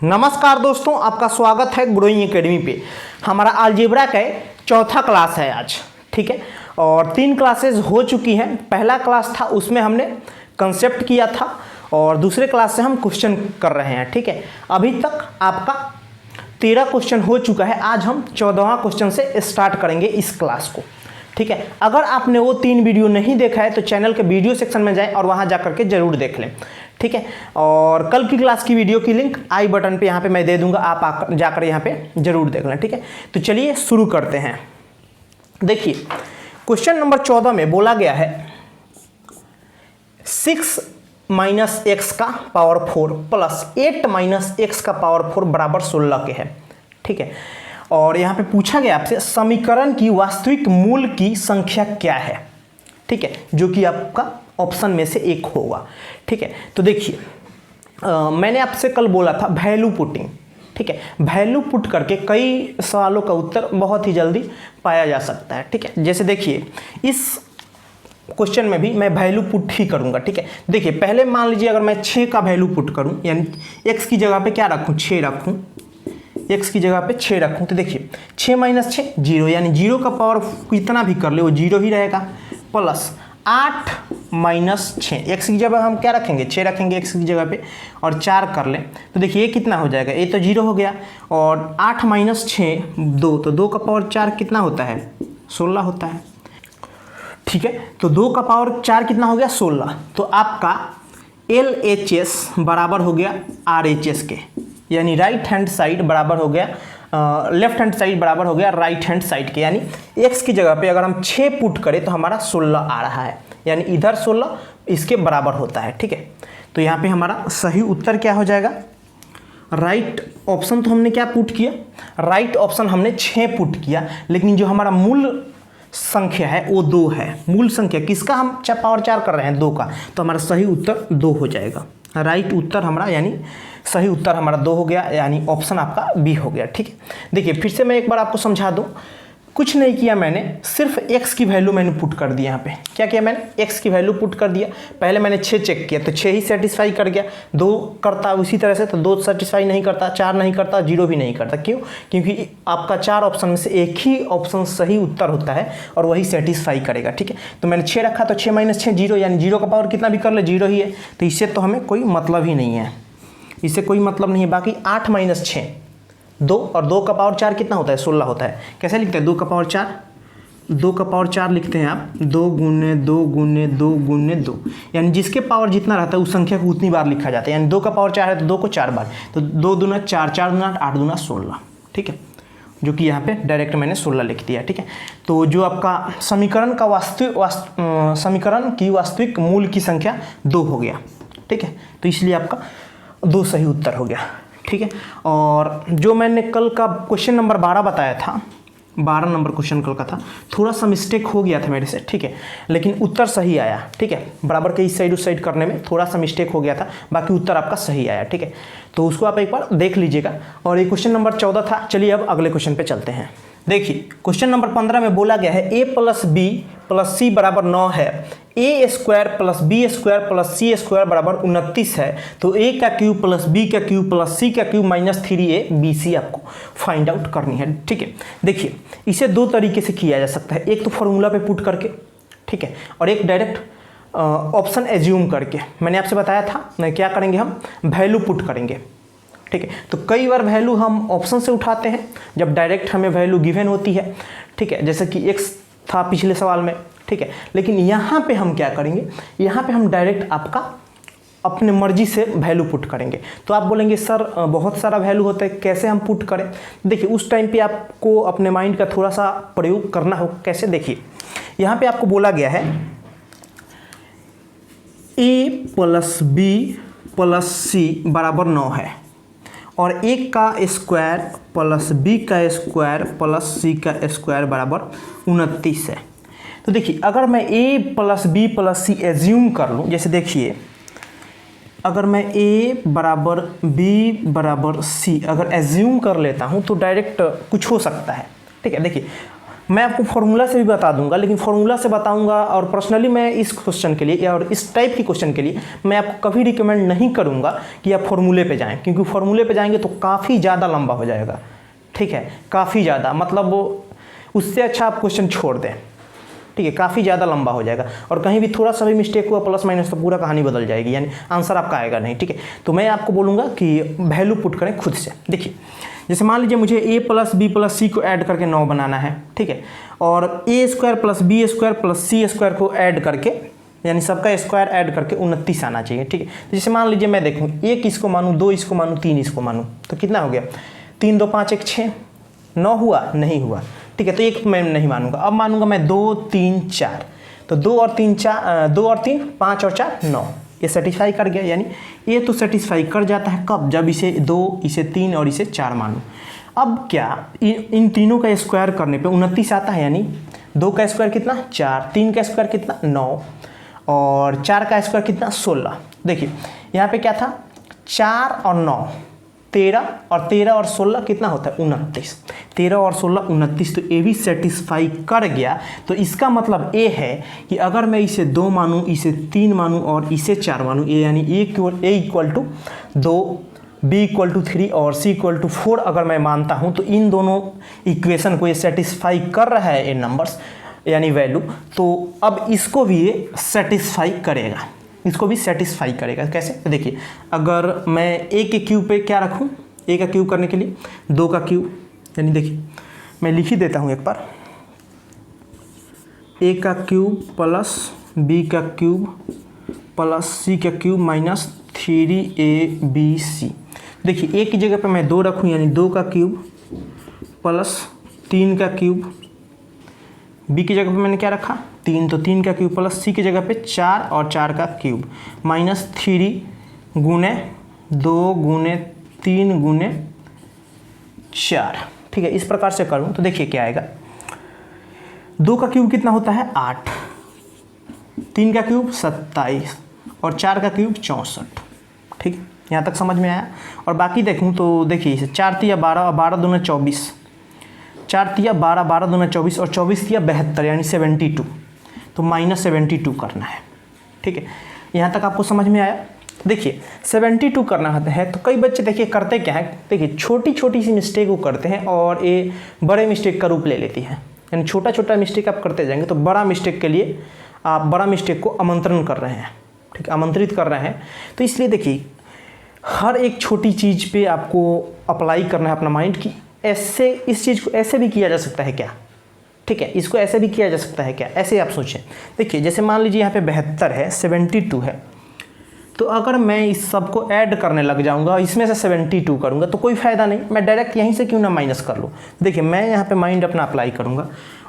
नमस्कार दोस्तों, आपका स्वागत है ग्रोइंग एकेडमी पे। हमारा अलजेब्रा का चौथा क्लास है आज, ठीक है। और 3 क्लासेस हो चुकी हैं। पहला क्लास था उसमें हमने कंसेप्ट किया था और दूसरे क्लास से हम क्वेश्चन कर रहे हैं, ठीक है। अभी तक आपका 13 क्वेश्चन हो चुका है। आज हम 14वां क्वेश्चन से स्टार्ट करेंगे इस क्लास को, ठीक है। अगर आपने वो 3 वीडियो नहीं देखा है तो चैनल के वीडियो सेक्शन में जाएं और वहां जाकर के जरूर देख लें, ठीक है। और कल की क्लास की वीडियो की लिंक आई बटन पे यहाँ पे मैं दे दूंगा, आप जाकर यहाँ पे जरूर देख लें, ठीक है। तो चलिए शुरू करते हैं। देखिए क्वेश्चन नंबर 14 में बोला गया है 6 - x का पावर 4 प्लस 8 - x का पावर 4 बराबर 16 के है, ठीक है। और यहाँ पे पूछा गया आपसे समीकरण की वास्तविक मूल की संख्या क्या है, ठीक है, जो कि आपका ऑप्शन में से एक होगा, ठीक है। तो देखिए मैंने आपसे कल बोला था वैल्यू पुटिंग, ठीक है। वैल्यू पुट करके कई सवालों का उत्तर बहुत ही जल्दी पाया जा सकता है, ठीक है। जैसे देखिए इस क्वेश्चन में भी मैं वैल्यू पुट ही करूंगा, ठीक है। देखिए पहले मान लीजिए अगर मैं 6 का वैल्यू पुट करूं, यानी x की जगह पे क्या रखूं, 6 रखूं, x की जगह पे 6 रखूं, तो देखिए 6 - 6 0, यानी 0 का पावर कितना भी कर ले वो 0 ही रहेगा, प्लस 8 - 6, x की जगह हम क्या रखेंगे, 6 रखेंगे x की जगह पे, और 4 कर लें तो देखिए ये कितना हो जाएगा, ये तो 0 हो गया, और 8 - 6 2, तो 2 का पावर 4 कितना होता है, 16 होता है, ठीक है। तो 2 का पावर 4 कितना हो गया, 16। तो आपका LHS बराबर हो गया RHS के, यानी राइट हैंड साइड बराबर हो गया लेफ्ट हैंड साइड बराबर हो गया राइट हैंड साइड के, यानी x की जगह पे अगर हम 6 पुट करें तो हमारा 16 आ रहा है, यानी इधर 16 इसके बराबर होता है, ठीक है। तो यहाँ पे हमारा सही उत्तर क्या हो जाएगा, राइट ऑप्शन तो हमने क्या पुट किया, राइट ऑप्शन हमने 6 पुट किया, लेकिन जो हमारा मूल संख्या है वो 2 है। मूल संख्या किसका हम पावर 4 कर रहे हैं, 2 का, तो हमारा सही उत्तर 2 हो जाएगा। राइट उत्तर हमारा यानी सही उत्तर हमारा 2 हो गया, यानी ऑप्शन आपका बी हो गया, ठीक है। देखिए फिर से मैं एक बार आपको समझा दूं, कुछ नहीं किया मैंने, सिर्फ x की वैल्यू मैंने पुट कर दिया। यहाँ पे क्या किया मैंने, x की वैल्यू पुट कर दिया। पहले मैंने 6 चेक किया तो 6 ही सेटिस्फाई कर गया, 2 करता उसी तरह से तो 2 सेटिस्फाई नहीं करता, 4 नहीं करता, 0 भी नहीं करता। क्यों, क्योंकि आपका 4 ऑप्शन में से एक ही ऑप्शन सही उत्तर होता है और वही सेटिस्फाई करेगा, ठीक है। तो मैंने 6 रखा तो 6 - 6 0, यानी 0 का पावर कितना भी कर ले 0 ही है, तो इससे तो हमें कोई मतलब ही नहीं है, इससे कोई मतलब नहीं है। बाकी 8 - 6 2, और 2 का पावर 4 कितना होता है, 16 होता है। कैसे लिखते हैं, 2 का पावर 4, 2 का पावर 4 लिखते हैं आप 2 × 2 × 2 × 2, यानी जिसके पावर जितना रहता है उस संख्या को उतनी बार लिखा जाता है। यानी 2 का पावर 4 है तो 2 को 4 बार, तो 2 दूना 4, 4 दूना 8, 8 दूना 16, ठीक है, जो कि यहाँ पे डायरेक्ट मैंने 16 लिख दिया, ठीक है। तो जो आपका समीकरण का समीकरण की वास्तविक मूल की संख्या 2 हो गया, ठीक है। तो इसलिए आपका 2 सही उत्तर हो गया, ठीक है। और जो मैंने कल का क्वेश्चन नंबर 12 बताया था, 12 नंबर क्वेश्चन कल का था, थोड़ा सा मिस्टेक हो गया था मेरे से, ठीक है, लेकिन उत्तर सही आया, ठीक है। बराबर के इस साइड उस साइड करने में थोड़ा सा मिस्टेक हो गया था, बाकी उत्तर आपका सही आया, ठीक है। तो उसको आप एक बार देख लीजिएगा। और ये क्वेश्चन नंबर 14 था। चलिए अब अगले क्वेश्चन पे चलते हैं। देखिए क्वेश्चन नंबर 15 में बोला गया है a + b + c बराबर 9 है, a² + b² + c² बराबर 29 है, तो a का क्यूब + b का क्यूब + c का क्यूब - 3abc आपको फाइंड आउट करनी है, ठीक है। देखिए इसे 2 तरीके से किया जा सकता है, एक तो फॉर्मूला पे पुट करके, ठीक है, और एक डायरेक्ट ऑप्शन एज्यूम करके। मैंने आपसे बताया था क्या करेंगे, हम वैल्यू पुट करेंगे, ठीक है। तो कई बार वैल्यू हम ऑप्शन से उठाते हैं जब डायरेक्ट हमें वैल्यू गिवन होती है, ठीक है, जैसे कि x था पिछले सवाल में, ठीक है। लेकिन यहाँ पे हम क्या करेंगे, यहाँ पे हम डायरेक्ट आपका अपने मर्जी से वैल्यू पुट करेंगे। तो आप बोलेंगे सर बहुत सारा वैल्यू होता है, कैसे हम पुट करें। देखिए उस टाइम पे आपको अपने माइंड का थोड़ा सा प्रयोग करना हो। कैसे, देखिए यहाँ पे आपको बोला गया है a + b + c बराबर 9 है, और a का स्क्वायर + b का स्क्वायर + c का स्क्वायर बराबर 29 है। तो देखिए अगर मैं a + b + c एज्यूम कर लूँ, जैसे देखिए अगर मैं a बराबर b बराबर c अगर एज्यूम कर लेता हूँ तो डायरेक्ट कुछ हो सकता है, ठीक है। देखिए मैं आपको फॉर्मूला से भी बता दूंगा, लेकिन फॉर्मूला से बताऊंगा और पर्सनली मैं इस क्वेश्चन के लिए और इस टाइप की क्वेश्चन के लिए मैं आपको कभी रिकमेंड नहीं करूंगा कि आप फॉर्मूले पे जाएं, क्योंकि फॉर्मूले पे जाएंगे तो काफ़ी ज़्यादा लंबा हो जाएगा, ठीक है, काफ़ी ज़्यादा, मतलब उससे अच्छा आप क्वेश्चन छोड़ दें, ठीक है, काफ़ी ज़्यादा लंबा हो जाएगा और कहीं भी थोड़ा सा भी मिस्टेक हुआ प्लस माइनस तो पूरा कहानी बदल जाएगी, यानी आंसर आपका आएगा नहीं, ठीक है। तो मैं आपको बोलूँगा कि वैल्यू पुट करें खुद से। देखिए जैसे मान लीजिए मुझे a प्लस बी प्लस सी को ऐड करके 9 बनाना है, ठीक है, और a square plus B square plus C square को ऐड करके, यानी सबका स्क्वायर ऐड करके 29 आना चाहिए, ठीक है। तो जैसे मान लीजिए मैं देखूँ 1 इसको मानूँ, 2 इसको मानूँ, 3 इसको मानूँ, तो कितना हो गया, 3 2 5 1 6, 9 हुआ, नहीं हुआ, ठीक है। तो एक मैं नहीं मानूंगा, अब मानूंगा मैं 2 3 4, तो 2 और 3 5 और 4 9, ये सेटिस्फाई कर गया, यानी ये तो सेटिस्फाई कर जाता है कब, जब इसे 2 इसे 3 और इसे 4 मानूं। अब क्या इन तीनों का स्क्वायर करने पे 29 आता है, यानी 2 का स्क्वायर कितना 4, 3 का स्क्वायर कितना 9 और 4 का स्क्वायर कितना 16। देखिए यहाँ पे क्या था, 4 और 9 13 और 13 और 16 कितना होता है 29, 13 और 16 29, तो ये भी सेटिस्फाई कर गया। तो इसका मतलब ये है कि अगर मैं इसे 2 मानूं, इसे 3 मानूं और इसे 4 मानूं, ये यानी A equal to 2, B equal to 3 और सी इक्वल टू 4 अगर मैं मानता हूं, तो इन दोनों इक्वेशन को ये सेटिस्फाई कर रहा है ये नंबर्स यानी वैल्यू, तो अब इसको भी ये सेटिस्फाई करेगा, इसको भी सेटिस्फाई करेगा। कैसे, तो देखिए अगर मैं ए के क्यूब पे क्या रखूं, ए का क्यूब करने के लिए 2 का क्यूब, यानी देखिए मैं लिख ही देता हूं एक बार, ए का क्यूब प्लस बी का क्यूब प्लस सी का क्यूब माइनस 3ab। देखिए ए की जगह पे मैं 2 रखूं, यानी 2 का क्यूब प्लस 3 का क्यूब, बी की जगह पे मैंने क्या रखा 3, तो 3 का क्यूब प्लस सी की जगह पे 4 और 4 का क्यूब माइनस 3 गुने 2 गुने 3 गुने 4, ठीक है। इस प्रकार से करूं तो देखिए क्या आएगा, 2 का क्यूब कितना होता है 8, 3 का क्यूब 27 और 4 का क्यूब 64, ठीक है, यहाँ तक समझ में आया। और बाकी देखूं तो देखिए इसे 4 तिया 12 और 12 दूना 24, 4 तिया 12, 12 दूना 24 और 24 तिया 72 यानी 72, तो माइनस 72 करना है, ठीक है। यहाँ तक आपको समझ में आया। देखिए 72 करना है, तो कई बच्चे देखिए करते क्या है, देखिए छोटी छोटी सी मिस्टेक वो करते हैं और ये बड़े मिस्टेक का रूप ले लेती है, यानी छोटा छोटा मिस्टेक आप करते जाएंगे तो बड़ा मिस्टेक के लिए आप बड़ा मिस्टेक को आमंत्रण कर रहे हैं, ठीक है, आमंत्रित कर रहे हैं। तो इसलिए देखिए हर एक छोटी चीज़ पे आपको अप्लाई करना है अपना माइंड की, ऐसे इस चीज़ को ऐसे भी किया जा सकता है क्या, ठीक है, इसको ऐसे भी किया जा सकता है क्या, ऐसे आप सोचें। देखिए जैसे मान लीजिए यहाँ पे 72 है, 72 है, तो अगर मैं इस सब को ऐड करने लग जाऊंगा इसमें से 72 करूंगा तो कोई फ़ायदा नहीं, मैं डायरेक्ट यहीं से क्यों ना माइनस कर लूँ। देखिए मैं यहाँ पे माइंड अपना अप्लाई करूँगा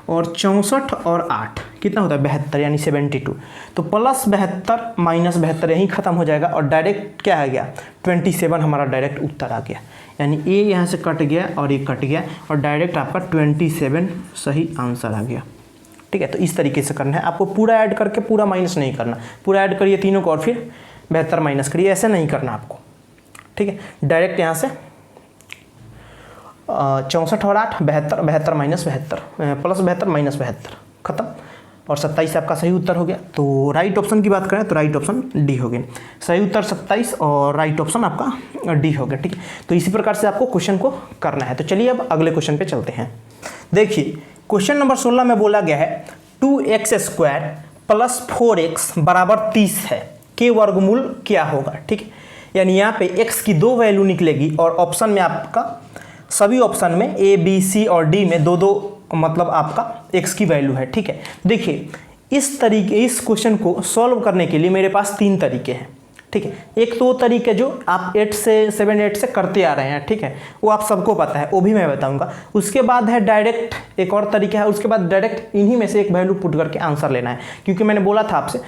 और 64 और 8 कितना होता है 72 यानी 72, तो प्लस 72 माइनस 72 यहीं ख़त्म हो जाएगा और डायरेक्ट क्या आ गया 27 हमारा डायरेक्ट उत्तर आ गया, यानी ए यहाँ से कट गया और ये कट गया और डायरेक्ट आपका 27 सही आंसर आ गया, ठीक है। तो इस तरीके से करना है आपको, पूरा ऐड करके पूरा माइनस नहीं करना, पूरा ऐड करिए तीनों को और फिर 72 माइनस करिए, ऐसे नहीं करना आपको, ठीक है। डायरेक्ट यहाँ से 64 और 8 72, 72 माइनस 72 प्लस 72 माइनस 72 खत्म और 27 आपका सही उत्तर हो गया। तो राइट ऑप्शन की बात करें तो राइट ऑप्शन डी हो गया, सही उत्तर 27 और राइट ऑप्शन आपका डी हो गया, ठीक है। तो इसी प्रकार से आपको क्वेश्चन को करना है। तो चलिए अब अगले क्वेश्चन पे चलते हैं। देखिए क्वेश्चन नंबर 16 में बोला गया है 2x² प्लस 4x बराबर 30 है, के वर्गमूल क्या होगा, ठीक है। यानी यहाँ पे x की 2 वैल्यू निकलेगी और ऑप्शन में आपका सभी ऑप्शन में ए बी सी और डी में 2 2 मतलब आपका x की वैल्यू है, ठीक है। देखिए इस क्वेश्चन को सॉल्व करने के लिए मेरे पास 3 तरीके हैं, ठीक है। एक तो तरीके जो आप 8 से 7 8 से करते आ रहे हैं, ठीक है, वो आप सबको पता है, वो भी मैं बताऊंगा। उसके बाद है डायरेक्ट एक और तरीका है, उसके बाद डायरेक्ट इन्हीं में से एक वैल्यू पुट करके आंसर लेना है, क्योंकि मैंने बोला था आपसे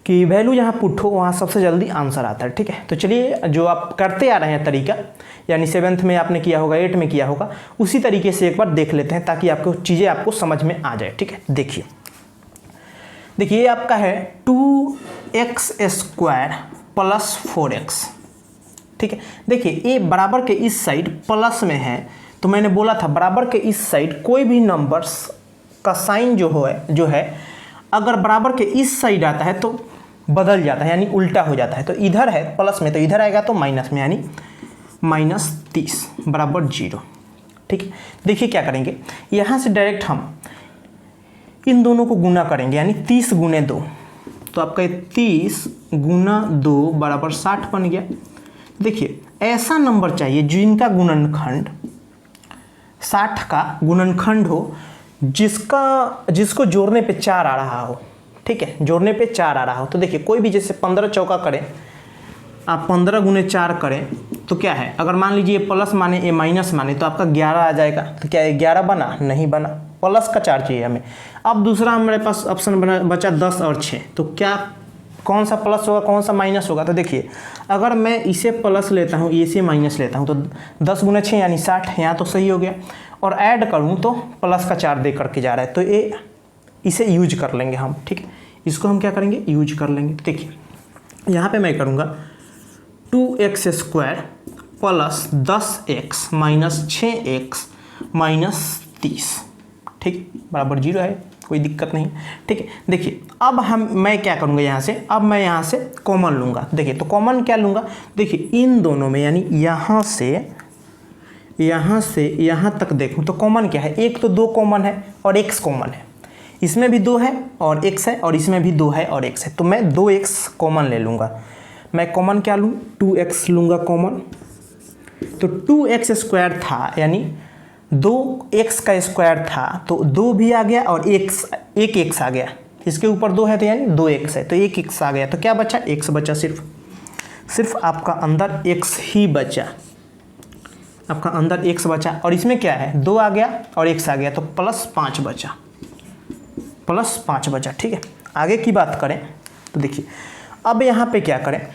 कि वैल्यू जहाँ पुट हो वहाँ सबसे जल्दी आंसर आता है, ठीक है। तो चलिए जो आप करते आ रहे हैं तरीका, यानी 7th में आपने किया होगा 8 में किया होगा, उसी तरीके से एक बार देख लेते हैं ताकि आपको चीज़ें आपको समझ में आ जाए, ठीक है। देखिए ये आपका है 2x² प्लस 4x, ठीक है। देखिए ये बराबर के इस साइड प्लस में है, तो मैंने बोला था बराबर के इस साइड कोई भी नंबर्स का साइन जो है अगर बराबर के इस साइड आता है तो बदल जाता है, यानी उल्टा हो जाता है। तो इधर है प्लस में तो इधर आएगा तो माइनस में, यानी -30 बराबर 0। ठीक है, देखिए क्या करेंगे, यहाँ से डायरेक्ट हम इन दोनों को गुना करेंगे, यानी 30 गुने 2, तो आपका 30 गुना 2 बराबर 60 बन गया। देखिए ऐसा नंबर चाहिए जिनका गुणनखंड 60 का गुणनखंड हो, जिसको जोड़ने पे 4 आ रहा हो। ठीक है, जोड़ने पे 4 आ रहा हो। तो देखिए कोई भी जैसे 15 चौका करें, आप 15 गुने 4 करें तो क्या है, अगर मान लीजिए ये प्लस माने ये माइनस माने तो आपका 11 आ जाएगा। तो क्या ये 11 बना? नहीं बना, प्लस का 4 चाहिए हमें। अब दूसरा हमारे पास ऑप्शन बचा 10 और 6, तो क्या कौन सा प्लस होगा कौन सा माइनस होगा? तो देखिए अगर मैं इसे प्लस लेता हूँ इसे माइनस लेता हूँ तो 10 गुना 6 यानी 60, यहाँ तो सही हो गया। और ऐड करूँ तो प्लस का 4 दे करके जा रहा है, तो ये इसे यूज कर लेंगे हम। ठीक है, इसको हम क्या करेंगे, यूज कर लेंगे। देखिए यहाँ पे मैं करूँगा 2x² plus 10x minus 6x minus 30, ठीक बराबर 0 है, कोई दिक्कत नहीं। ठीक है, देखिए अब मैं क्या करूँगा यहाँ से, अब मैं यहाँ से कॉमन लूँगा। देखिए तो कॉमन क्या लूँगा, देखिए इन दोनों में यानी यहाँ से यहाँ तक देखूँ तो कॉमन क्या है, एक तो 2 कॉमन है और x कॉमन है, इसमें भी 2 है और x है और इसमें भी 2 है और x है, तो मैं 2x कॉमन ले लूँगा। मैं कॉमन क्या लूँ, 2x लूँगा कॉमन। तो 2x² था यानी 2x का स्क्वायर था, तो 2 भी आ गया और एक x आ गया, इसके ऊपर 2 है तो यानी 2x है, तो 1x आ गया। तो क्या बचा, x बचा, सिर्फ आपका अंदर x ही बचा, आपका अंदर x बचा। और इसमें क्या है, 2 आ गया और x आ गया, तो +5 बचा, +5 बचा। ठीक है, आगे की बात करें तो देखिए अब यहाँ पे क्या करें,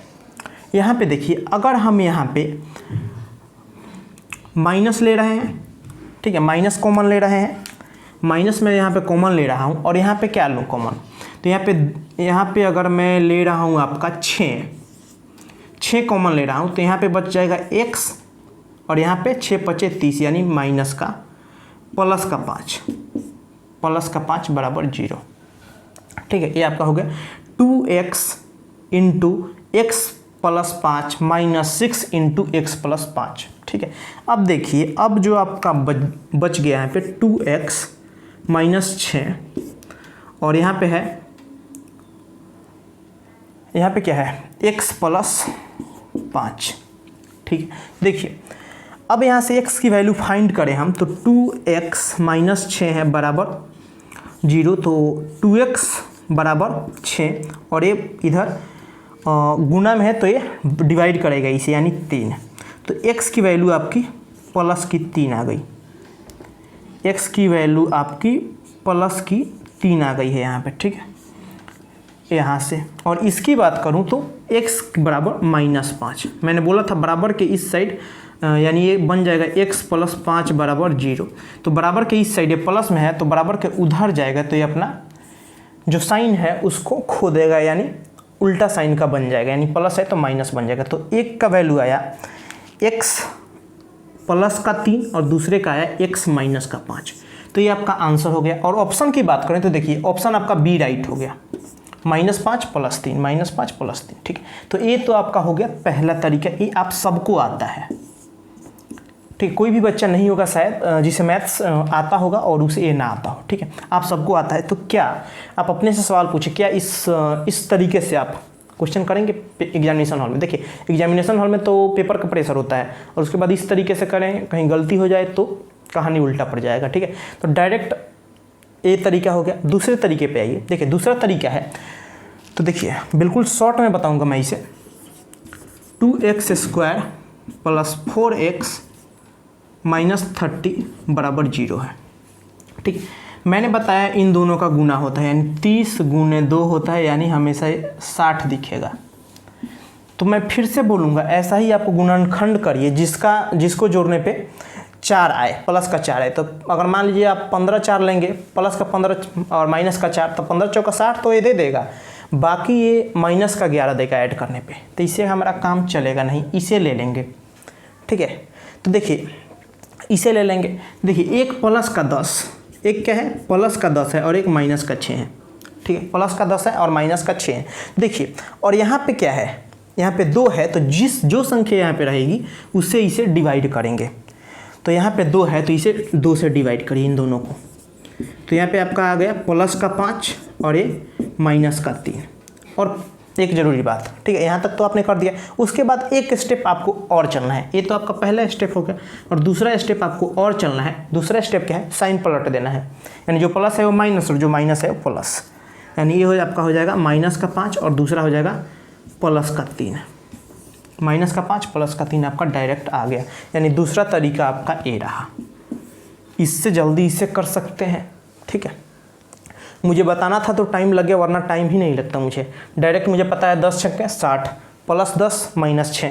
यहाँ पे देखिए अगर हम यहाँ पे माइनस ले रहे हैं, ठीक है माइनस कॉमन ले रहे हैं, माइनस में यहाँ पे कॉमन ले रहा हूँ और यहाँ पे क्या लूँ कॉमन, तो यहाँ पे अगर मैं ले रहा हूँ आपका 6 कॉमन ले रहा हूँ, तो यहाँ पे बच जाएगा x और यहाँ पे 6 × 5 = 30 यानी माइनस का प्लस का 5 बराबर 0। ठीक है, ये आपका हो गया 2x × x + 5 माइनस 6 × x + 5। ठीक है, अब देखिए अब जो आपका बच गया है पे 2x - 6 और यहाँ पे है, यहाँ पे क्या है x + 5। ठीक है, देखिए अब यहाँ से x की वैल्यू फाइंड करें हम, तो 2x - 6 है बराबर 0, तो 2x बराबर 6 और ये इधर गुना में है तो ये डिवाइड करेगा इसे यानी 3, तो x की वैल्यू आपकी +3 आ गई, x की वैल्यू आपकी +3 आ गई है यहाँ पे। ठीक है, यहाँ से और इसकी बात करूँ तो x बराबर -5, मैंने बोला था बराबर के इस साइड यानी ये बन जाएगा x + 5 बराबर 0, तो बराबर के इस साइड ये प्लस में है तो बराबर के उधर जाएगा तो ये अपना जो साइन है उसको खो देगा, यानी उल्टा साइन का बन जाएगा, यानी प्लस है तो माइनस बन जाएगा। तो एक का वैल्यू आया x + 3 और दूसरे का आया x - 5, तो ये आपका आंसर हो गया। और ऑप्शन की बात करें तो देखिए ऑप्शन आपका बी राइट हो गया, -5 + 3 -5 + 3। ठीक है, तो ये तो आपका हो गया पहला तरीका, ये आप सबको आता है। ठीक, कोई भी बच्चा नहीं होगा शायद जिसे मैथ्स आता होगा और उसे ये ना आता हो। ठीक है, आप सबको आता है। तो क्या आप अपने से सवाल पूछे, क्या इस तरीके से आप क्वेश्चन करेंगे एग्जामिनेशन हॉल में? देखिए एग्जामिनेशन हॉल में तो पेपर का प्रेशर होता है और उसके बाद इस तरीके से करें, कहीं गलती हो जाए तो कहानी उल्टा पड़ जाएगा। ठीक है, तो डायरेक्ट ये तरीका हो गया। दूसरे तरीके पे आइए, देखिए दूसरा तरीका है, तो देखिए बिल्कुल शॉर्ट में बताऊंगा मैं इसे, 2x² + 4x -30 बराबर 0 है। ठीक, मैंने बताया इन दोनों का गुना होता है, यानी 30 गुने 2 होता है, यानी हमेशा 60 दिखेगा। तो मैं फिर से बोलूँगा ऐसा ही आपको गुणनखंड करिए जिसको जोड़ने पे 4 आए, प्लस का 4 आए। तो अगर मान लीजिए आप 15 4 लेंगे, प्लस का 15 और माइनस का 4, तो 15 × 4 = 60 तो ये दे देगा, बाकी ये माइनस का 11 देगा ऐड करने पे, तो इससे हमारा काम चलेगा नहीं, इसे ले लेंगे। ठीक है, तो देखिए इसे ले लेंगे। देखिए 1 + 10 एक क्या है प्लस का 10 है और एक माइनस का 6 है, ठीक है, प्लस का 10 है और माइनस का 6 है। देखिए और यहाँ पे क्या है, यहाँ पे 2 है तो जो संख्या यहाँ पे रहेगी उससे इसे डिवाइड करेंगे। तो यहाँ पे 2 है तो इसे 2 से डिवाइड करिए इन दोनों को। तो यहाँ पे आपका आ गया प्लस का 5 और ये माइनस का 3। और एक ज़रूरी बात, ठीक है, यहाँ तक तो आपने कर दिया। उसके बाद एक स्टेप आपको और चलना है। ये तो आपका पहला स्टेप हो गया और दूसरा स्टेप आपको और चलना है। दूसरा स्टेप क्या है, साइन पलट देना है, यानी जो प्लस है वो माइनस और जो माइनस है वो प्लस। यानी ये आपका हो जाएगा माइनस का 5 और दूसरा हो जाएगा प्लस का 3। माइनस का 5 प्लस का 3 आपका डायरेक्ट आ गया, यानी दूसरा तरीका आपका ए रहा। इससे जल्दी इसे कर सकते हैं, ठीक है। मुझे बताना था तो टाइम लग गया, वरना टाइम ही नहीं लगता मुझे। डायरेक्ट मुझे पता है 10 छक्के 60 प्लस 10 माइनस 6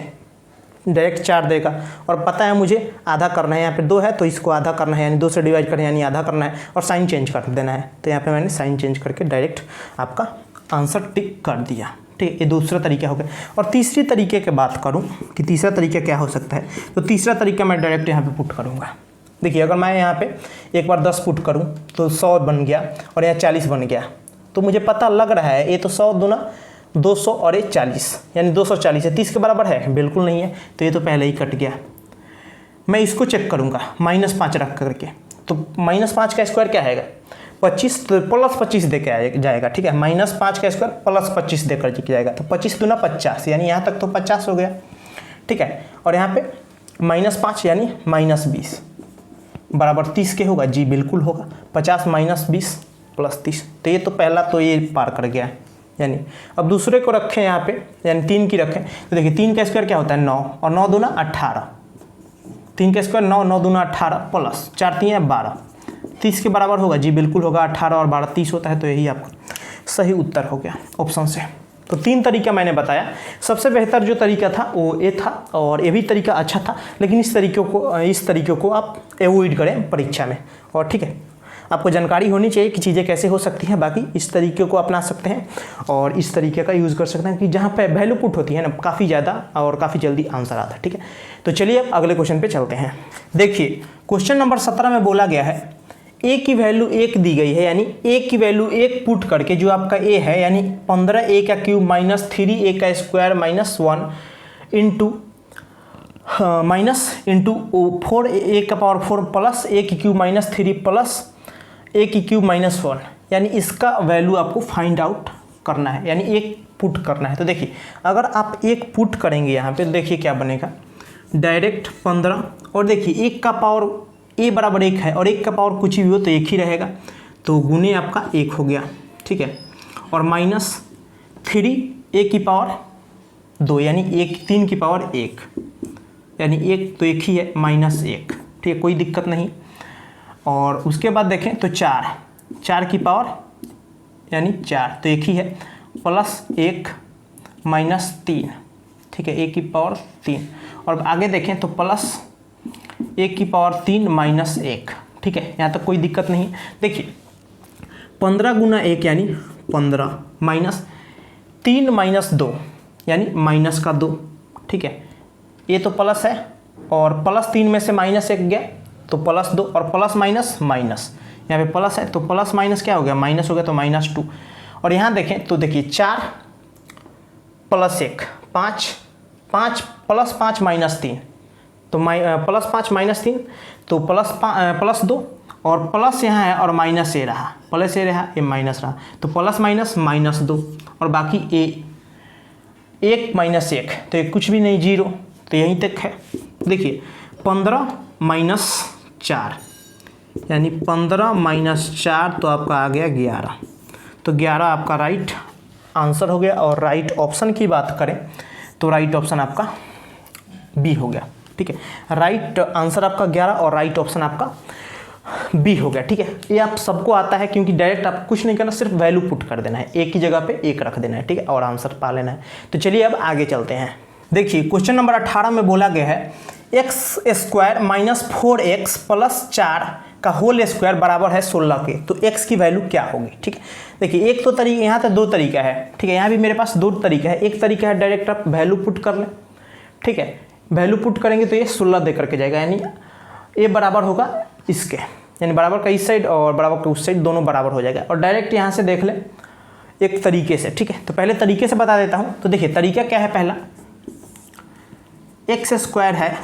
डायरेक्ट 4 देगा। और पता है मुझे आधा करना है, यहाँ पे 2 है तो इसको आधा करना है, यानी 2 से डिवाइड करना है यानी आधा करना है और साइन चेंज कर देना है। तो यहाँ पे मैंने साइन चेंज करके डायरेक्ट आपका आंसर टिक कर दिया, ठीक है। ये दूसरा तरीका हो गया। और तीसरी तरीके की बात करूँ कि तीसरा तरीका क्या हो सकता है, तो तीसरा तरीका मैं डायरेक्ट यहाँ पर पुट करूँगा। देखिए अगर मैं यहाँ पे एक बार 10 पुट करूँ तो 100 बन गया और यहाँ 40 बन गया। तो मुझे पता लग रहा है ये तो 100 दूना 200 और ये 40 यानी 240 है, 30 के बराबर है, बिल्कुल नहीं है। तो ये तो पहले ही कट गया। मैं इसको चेक करूँगा -5 रख करके। तो -5 का स्क्वायर क्या आएगा 25, तो प्लस 25 दे के जाएगा, ठीक है। -5 का स्क्वायर प्लस 25 देकर जाएगा। तो 25 दूना 50 यानी यहाँ तक तो 50 हो गया, ठीक है। और यहाँ पे -5 यानी -20 बराबर 30 के होगा, जी बिल्कुल होगा। 50 - 20 + 30। तो ये तो पहला तो ये पार कर गया है। यानी अब दूसरे को रखें यहाँ पे, यानी 3 की रखें तो देखिए 3 का स्क्वायर क्या होता है 9 और 9 दूना 18। 3 का स्क्वायर 9, 9 दूना 18 प्लस 4 3 है 12, 30 के बराबर होगा, जी बिल्कुल होगा। 18 और 12 30 होता है। तो यही आपका सही उत्तर हो गया ऑप्शन से। तो 3 तरीका मैंने बताया। सबसे बेहतर जो तरीका था वो ये था और ये भी तरीका अच्छा था, लेकिन इस तरीक़ों को आप अवॉइड करें परीक्षा में। और ठीक है, आपको जानकारी होनी चाहिए कि चीज़ें कैसे हो सकती हैं। बाकी इस तरीके को अपना सकते हैं और इस तरीके का यूज़ कर सकते हैं कि जहाँ पे वैल्यू पुट होती है ना, काफ़ी ज़्यादा और काफ़ी जल्दी आंसर आता है, ठीक है। तो चलिए अब अगले क्वेश्चन पे चलते हैं। देखिए क्वेश्चन नंबर 17 में बोला गया है ए की वैल्यू 1 दी गई है, यानी ए की वैल्यू 1 पुट करके जो आपका ए है यानी 15a का क्यूब माइनस 3a का स्क्वायर माइनस 1 इंटू 4a का पावर 4 प्लस a की क्यूब माइनस 3 प्लस a की क्यूब माइनस 1, यानी इसका वैल्यू आपको फाइंड आउट करना है, यानी 1 पुट करना है। तो देखिए अगर आप 1 पुट करेंगे यहाँ पे, देखिए क्या बनेगा डायरेक्ट 15। और देखिए 1 का पावर a बराबर 1 है और 1 का पावर कुछ भी हो तो 1 ही रहेगा, तो गुने आपका 1 हो गया, ठीक है। और माइनस 3a की पावर 2 यानी 3 की पावर 1 यानी 1 तो 1 ही है, -1, ठीक है, कोई दिक्कत नहीं। और उसके बाद देखें तो 4 की पावर यानी 4 तो 1 ही है, प्लस 1 -3, ठीक है, 1 की पावर 3। और आगे देखें तो प्लस 1 की पावर 3 -1, ठीक है, यहाँ तक कोई दिक्कत नहीं। देखिए 15 गुना 1 यानी 15 माइनस 3 - 2 यानी -2, ठीक है। ये तो प्लस है और प्लस 3 में से -1 गया तो +2 और प्लस माइनस माइनस, यहाँ पे प्लस है तो प्लस माइनस क्या हो गया माइनस हो गया, तो -2। और यहाँ देखें तो देखिए 4 + 1 5, 5 + 5 -3 तो +5 - 3 तो +2 और प्लस यहाँ है और माइनस ए रहा, प्लस ए रहा ये माइनस रहा, तो प्लस माइनस -2 और बाकी ए 1 - 1 तो ये कुछ भी नहीं 0, तो यहीं तक है। देखिए 15 - 4 यानी 15 - 4 तो आपका आ गया 11, तो 11 आपका राइट आंसर हो गया। और राइट ऑप्शन की बात करें तो राइट ऑप्शन आपका बी हो गया, ठीक है। राइट आंसर आपका 11 और राइट ऑप्शन आपका बी हो गया, ठीक है। ये आप सबको आता है क्योंकि डायरेक्ट आप कुछ नहीं करना, सिर्फ वैल्यू पुट कर देना है, एक की जगह पे 1 रख देना है, ठीक है, और आंसर पा लेना है। तो चलिए अब आगे चलते हैं। देखिए क्वेश्चन नंबर 18 में बोला गया है x² - 4x + 4 का होल स्क्वायर बराबर है 16 के, तो x की वैल्यू क्या होगी, ठीक है। देखिए एक तो तरीका, यहाँ तो 2 तरीका है, ठीक है, यहाँ भी मेरे पास 2 तरीका है। एक तरीका है डायरेक्ट आप वैल्यू पुट कर लें, ठीक है, वैल्यू पुट करेंगे तो ये 16 दे करके जाएगा, यानी ये बराबर होगा इसके, यानी बराबर का इस साइड और बराबर का उस साइड दोनों बराबर हो जाएगा। और डायरेक्ट यहाँ से देख ले एक तरीके से, ठीक है। तो पहले तरीके से बता देता हूँ। तो देखिए तरीका क्या है, पहला एक्स स्क्वायर है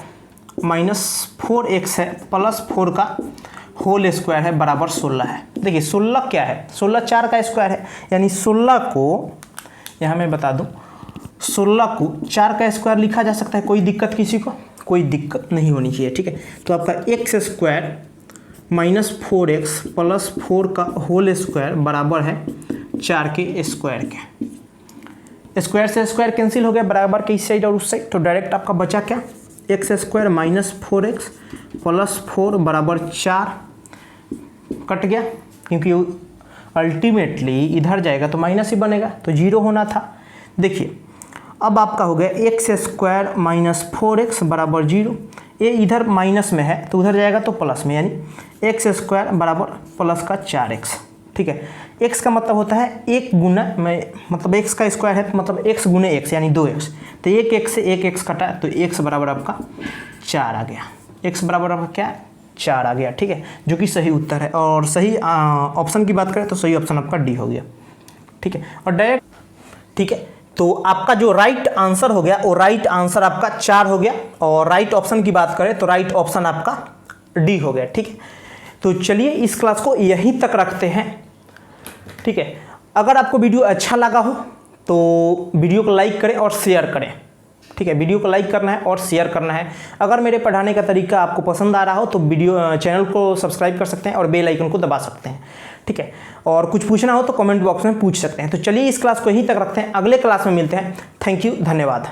माइनस 4x है प्लस 4 का होल स्क्वायर है बराबर 16 है। देखिए 16 क्या है, 16 4 का स्क्वायर है, यानी 16 को यहाँ मैं बता दूँ 16 को 4 का स्क्वायर लिखा जा सकता है। कोई दिक्कत किसी को, कोई दिक्कत नहीं होनी चाहिए, ठीक है। तो आपका x square minus 4x plus 4 का होल स्क्वायर बराबर है 4 के स्क्वायर के। स्क्वायर से स्क्वायर कैंसिल हो गया, बराबर के इस साइड और उस साइड। तो डायरेक्ट आपका बचा क्या, x square minus 4x plus 4 बराबर 4 कट गया, क्योंकि अल्टीमेटली इधर जाएगा तो माइनस ही बनेगा, तो 0 होना था। देखिए अब आपका हो गया एक्स स्क्वायर माइनस 4x बराबर 0। ये इधर माइनस में है तो उधर जाएगा तो प्लस में, यानी एक्स स्क्वायर बराबर प्लस का 4x, ठीक है। x का मतलब होता है 1 गुना में, मतलब x का स्क्वायर है तो मतलब x गुने x यानी 2x। तो एक x से एक x कटा तो x बराबर आपका 4 आ गया। x बराबर आपका क्या, 4 आ गया, ठीक है, जो कि सही उत्तर है। और सही ऑप्शन की बात करें तो सही ऑप्शन आपका डी हो गया, ठीक है। और डायरेक्ट, ठीक है, तो आपका जो राइट आंसर हो गया वो राइट आंसर आपका 4 हो गया। और राइट ऑप्शन की बात करें तो राइट ऑप्शन आपका डी हो गया, ठीक है। तो चलिए इस क्लास को यहीं तक रखते हैं, ठीक है। अगर आपको वीडियो अच्छा लगा हो तो वीडियो को लाइक करें और शेयर करें, ठीक है। वीडियो को लाइक करना है और शेयर करना है। अगर मेरे पढ़ाने का तरीका आपको पसंद आ रहा हो तो वीडियो चैनल को सब्सक्राइब कर सकते हैं और बेल आइकन को दबा सकते हैं, ठीक है। और कुछ पूछना हो तो कमेंट बॉक्स में पूछ सकते हैं। तो चलिए इस क्लास को यहीं तक रखते हैं, अगले क्लास में मिलते हैं। थैंक यू, धन्यवाद।